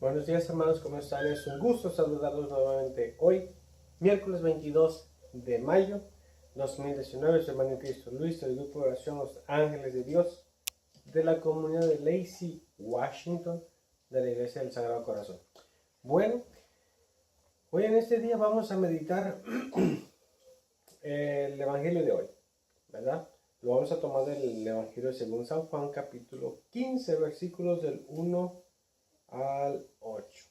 Buenos días, hermanos, ¿cómo están? Es un gusto saludarlos nuevamente hoy, miércoles 22 de mayo 2019. Soy hermano en Cristo Luis, del grupo de oración Los Ángeles de Dios, de la comunidad de Lacey, Washington, de la Iglesia del Sagrado Corazón. Bueno, hoy en este día vamos a meditar el Evangelio de hoy, ¿verdad? Lo vamos a tomar del Evangelio según San Juan, capítulo 15, versículos del 1 al 8.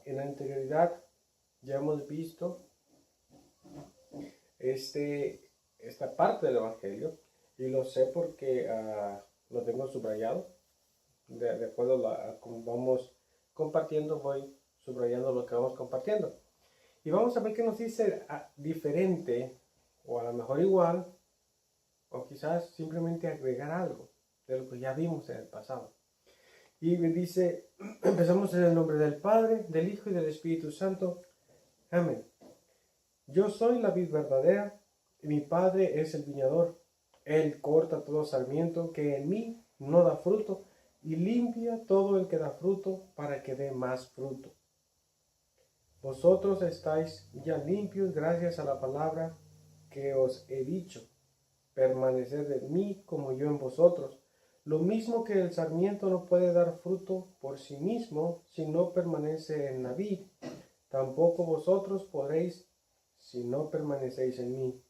En la anterioridad ya hemos visto esta parte del Evangelio, y lo sé porque lo tengo subrayado. De acuerdo a cómo vamos compartiendo, voy subrayando lo que vamos compartiendo. Y vamos a ver qué nos dice diferente, o a lo mejor igual, o quizás simplemente agregar algo de lo que ya vimos en el pasado. Y dice, empezamos en el nombre del Padre, del Hijo y del Espíritu Santo. Amén. Yo soy la vid verdadera, y mi Padre es el viñador. Él corta todo sarmiento que en mí no da fruto, y limpia todo el que da fruto para que dé más fruto. Vosotros estáis ya limpios gracias a la palabra que os he dicho. Permaneced en mí como yo en vosotros. Lo mismo que el sarmiento no puede dar fruto por sí mismo si no permanece en la vid, tampoco vosotros podréis si no permanecéis en mí.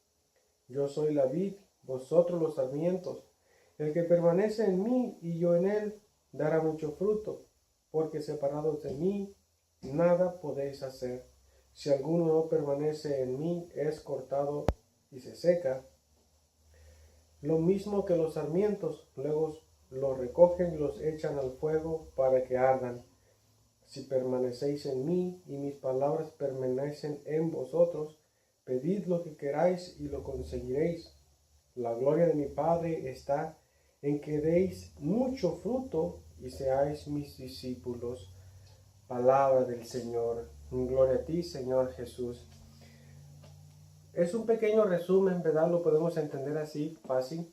Yo soy la vid, vosotros los sarmientos. El que permanece en mí y yo en él, dará mucho fruto, porque separados de mí, nada podéis hacer. Si alguno no permanece en mí, es cortado y se seca. Lo mismo que los sarmientos, luego los recogen y los echan al fuego para que ardan. Si permanecéis en mí y mis palabras permanecen en vosotros, pedid lo que queráis y lo conseguiréis. La gloria de mi Padre está en que deis mucho fruto y seáis mis discípulos. Palabra del Señor. Gloria a ti, Señor Jesús. Es un pequeño resumen, ¿verdad? Lo podemos entender así, fácil,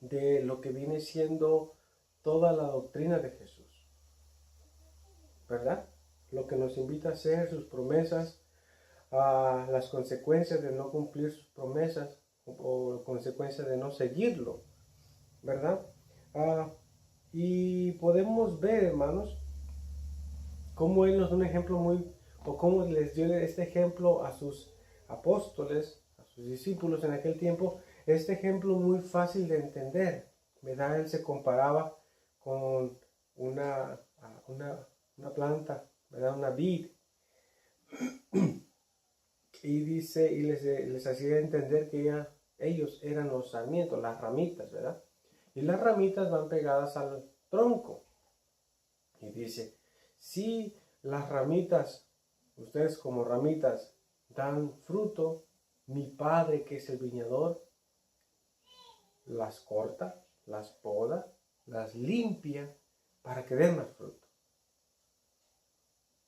de lo que viene siendo toda la doctrina de Jesús, ¿verdad? Lo que nos invita a hacer, sus promesas, las consecuencias de no cumplir sus promesas o consecuencias de no seguirlo, ¿verdad? Y podemos ver, hermanos, cómo Él nos da un ejemplo o cómo les dio este ejemplo a sus apóstoles, a sus discípulos en aquel tiempo, este ejemplo muy fácil de entender, ¿verdad? Él se comparaba con una planta, ¿verdad? Una vid. Y dice, y les hacía entender que ellos eran los sarmientos, las ramitas, ¿verdad? Y las ramitas van pegadas al tronco. Y dice, si las ramitas, ustedes como ramitas, dan fruto, mi Padre que es el viñador, las corta, las poda, las limpia para que den más fruto.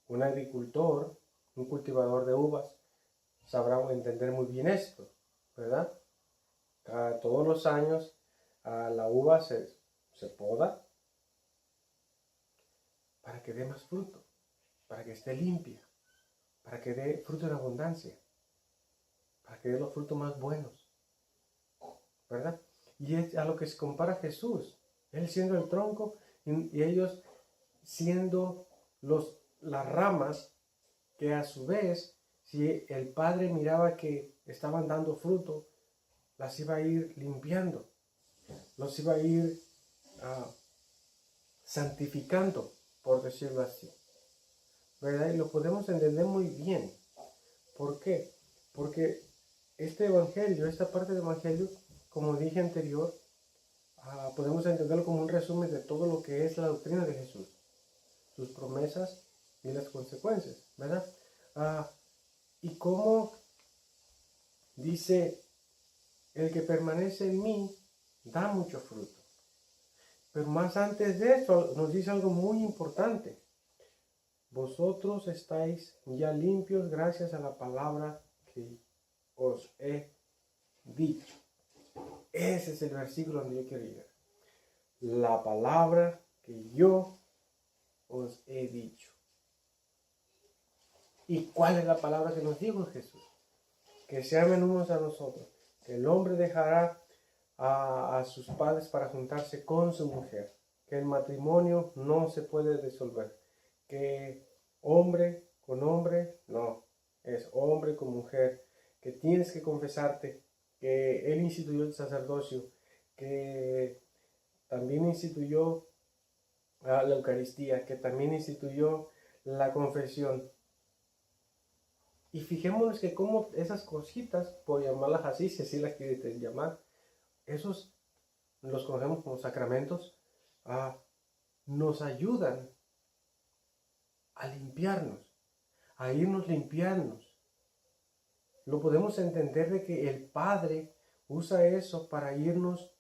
Un agricultor, un cultivador de uvas, sabrá entender muy bien esto, ¿verdad? Todos los años la uva se poda para que dé más fruto, para que esté limpia, para que dé fruto en abundancia, para que dé los frutos más buenos, ¿verdad? Y es a lo que se compara Jesús, Él siendo el tronco y ellos siendo las ramas que a su vez, si el Padre miraba que estaban dando fruto, las iba a ir limpiando, los iba a ir santificando, por decirlo así, ¿verdad? Y lo podemos entender muy bien. ¿Por qué? Porque este evangelio, esta parte del evangelio, como dije anterior, podemos entenderlo como un resumen de todo lo que es la doctrina de Jesús, sus promesas y las consecuencias, ¿verdad? Y como dice, el que permanece en mí da mucho fruto. Pero más antes de eso nos dice algo muy importante. Vosotros estáis ya limpios gracias a la palabra que os he dicho. Ese es el versículo donde yo quiero llegar. La palabra que yo os he dicho. ¿Y cuál es la palabra que nos dijo Jesús? Que se amen unos a los otros, que el hombre dejará a sus padres para juntarse con su mujer, que el matrimonio no se puede disolver, que hombre con hombre, no, es hombre con mujer, que tienes que confesarte, que Él instituyó el sacerdocio, que también instituyó la Eucaristía, que también instituyó la confesión. Y fijémonos que como esas cositas, por llamarlas así, si así las quieres llamar, esos los conocemos como sacramentos, nos ayudan a limpiarnos, a irnos limpiarnos. Lo podemos entender de que el Padre usa eso para irnos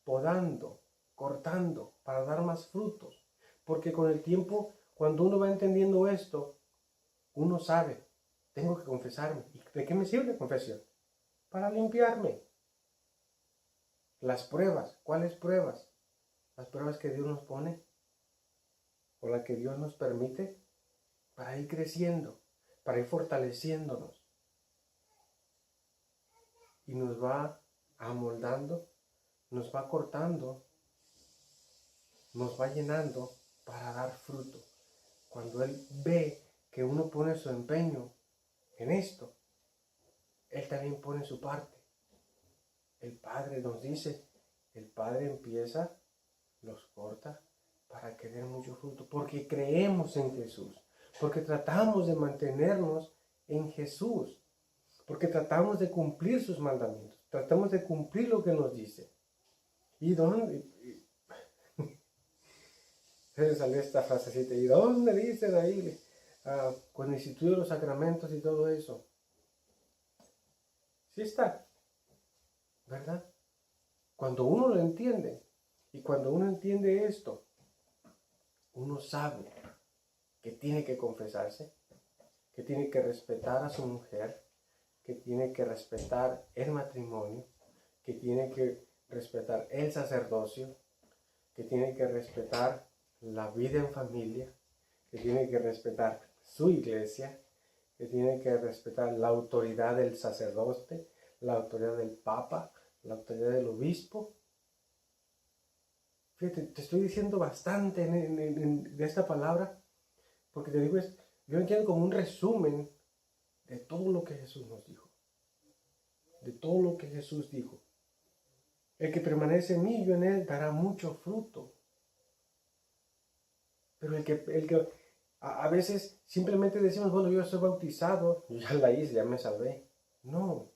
podando, cortando, para dar más frutos. Porque con el tiempo, cuando uno va entendiendo esto, uno sabe, tengo que confesarme. ¿Y de qué me sirve la confesión? Para limpiarme. Las pruebas, ¿cuáles pruebas? Las pruebas que Dios nos pone o las que Dios nos permite para ir creciendo, para ir fortaleciéndonos. Y nos va amoldando, nos va cortando, nos va llenando para dar fruto. Cuando Él ve que uno pone su empeño en esto, Él también pone su parte. El Padre nos dice, el Padre empieza, los corta para que den mucho fruto, porque creemos en Jesús, porque tratamos de mantenernos en Jesús, porque tratamos de cumplir sus mandamientos, tratamos de cumplir lo que nos dice. ¿Y dónde? Se salió esta frasecita, ¿y dónde dicen ahí? Cuando instituyó los sacramentos y todo eso. Sí está, ¿verdad? Cuando uno lo entiende, y cuando uno entiende esto, uno sabe que tiene que confesarse, que tiene que respetar a su mujer, que tiene que respetar el matrimonio, que tiene que respetar el sacerdocio, que tiene que respetar la vida en familia, que tiene que respetar su iglesia, que tiene que respetar la autoridad del sacerdote, la autoridad del papa, la autoridad del obispo. Fíjate, te estoy diciendo bastante de esta palabra, porque te digo, yo entiendo como un resumen de todo lo que Jesús nos dijo, de todo lo que Jesús dijo. El que permanece en mí y yo en él dará mucho fruto. Pero el que a veces simplemente decimos, bueno, yo soy bautizado, yo ya la hice, ya me salvé. No,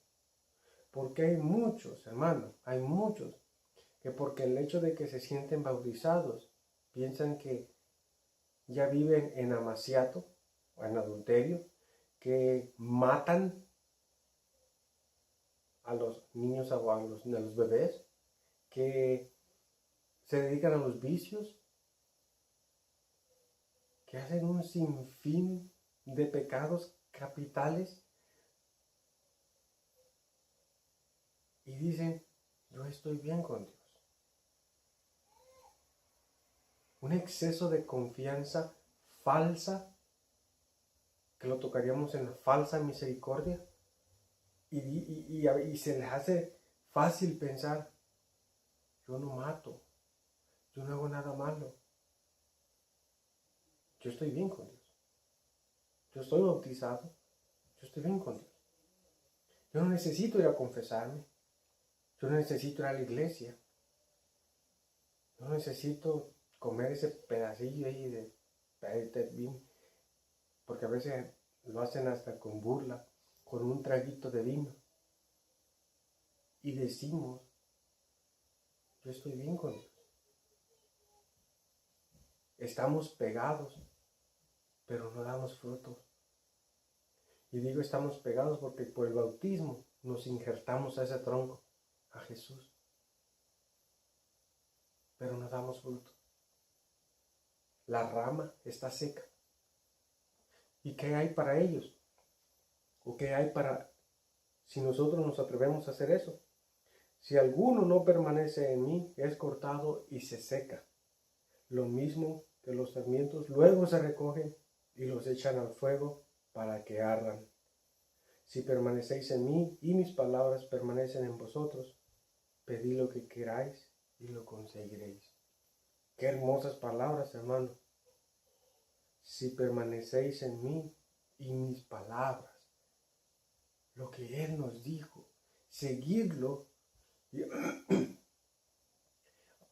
porque hay muchos, hermano, hay muchos que porque el hecho de que se sienten bautizados, piensan que ya viven en amaciato o en adulterio, que matan a los niños o a los bebés, que se dedican a los vicios, que hacen un sinfín de pecados capitales y dicen, yo estoy bien con Dios. Un exceso de confianza falsa, que lo tocaríamos en la falsa misericordia, y se les hace fácil pensar, yo no mato, yo no hago nada malo, yo estoy bien con Dios, yo estoy bautizado, yo estoy bien con Dios, yo no necesito ir a confesarme, yo no necesito ir a la iglesia, yo no necesito comer ese pedacillo ahí de vino, porque a veces lo hacen hasta con burla, con un traguito de vino, y decimos, yo estoy bien con Dios. Estamos pegados, pero no damos frutos. Y digo estamos pegados porque por el bautismo nos injertamos a ese tronco, a Jesús, pero no damos fruto. La rama está seca. ¿Y qué hay para ellos? ¿O qué hay para si nosotros nos atrevemos a hacer eso? Si alguno no permanece en mí, es cortado y se seca. lo mismo que los sarmientos luego se recogen y los echan al fuego para que ardan. Si permanecéis en mí y mis palabras permanecen en vosotros, pedid lo que queráis y lo conseguiréis. Qué hermosas palabras, hermano. Si permanecéis en mí y mis palabras, lo que Él nos dijo, seguidlo.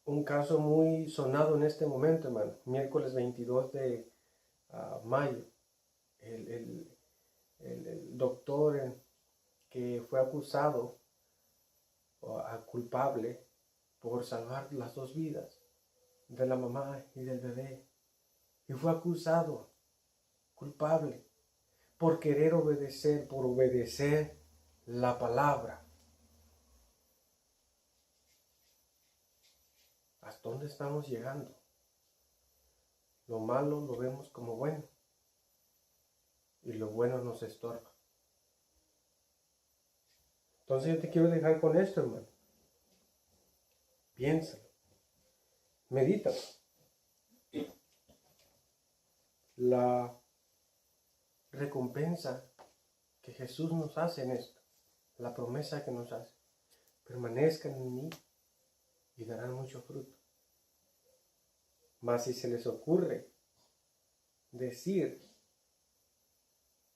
Un caso muy sonado en este momento, hermano, miércoles 22 de mayo, el doctor que fue acusado culpable por salvar las dos vidas de la mamá y del bebé, y fue acusado culpable por querer obedecer, por obedecer la palabra. ¿Hasta dónde estamos llegando? Lo malo lo vemos como bueno y lo bueno nos estorba. Entonces yo te quiero dejar con esto, hermano. Piénsalo, medita. La recompensa que Jesús nos hace en esto, la promesa que nos hace: permanezcan en mí y darán mucho fruto. Mas si se les ocurre decir: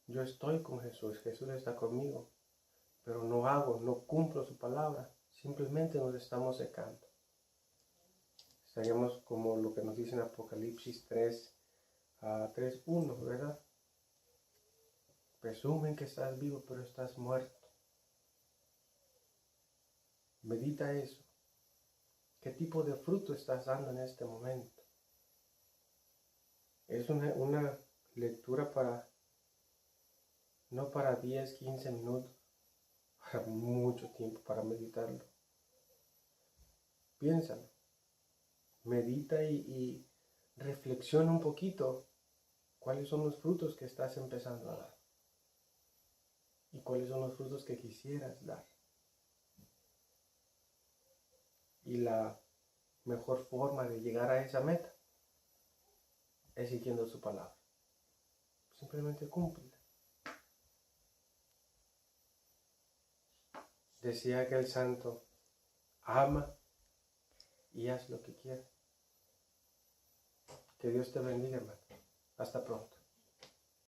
yo estoy con Jesús, Jesús está conmigo, pero no cumplo su palabra, simplemente nos estamos secando. Estaríamos como lo que nos dice en Apocalipsis 3:1, ¿verdad? Presumen que estás vivo, pero estás muerto. Medita eso. ¿Qué tipo de fruto estás dando en este momento? Es una lectura no para 10, 15 minutos, para mucho tiempo, para meditarlo. Piénsalo. Medita y reflexiona un poquito cuáles son los frutos que estás empezando a dar y cuáles son los frutos que quisieras dar. Y la mejor forma de llegar a esa meta es siguiendo su palabra. Simplemente cúmplela. Decía aquel santo: ama y haz lo que quieras. Que Dios te bendiga, hermano. Hasta pronto.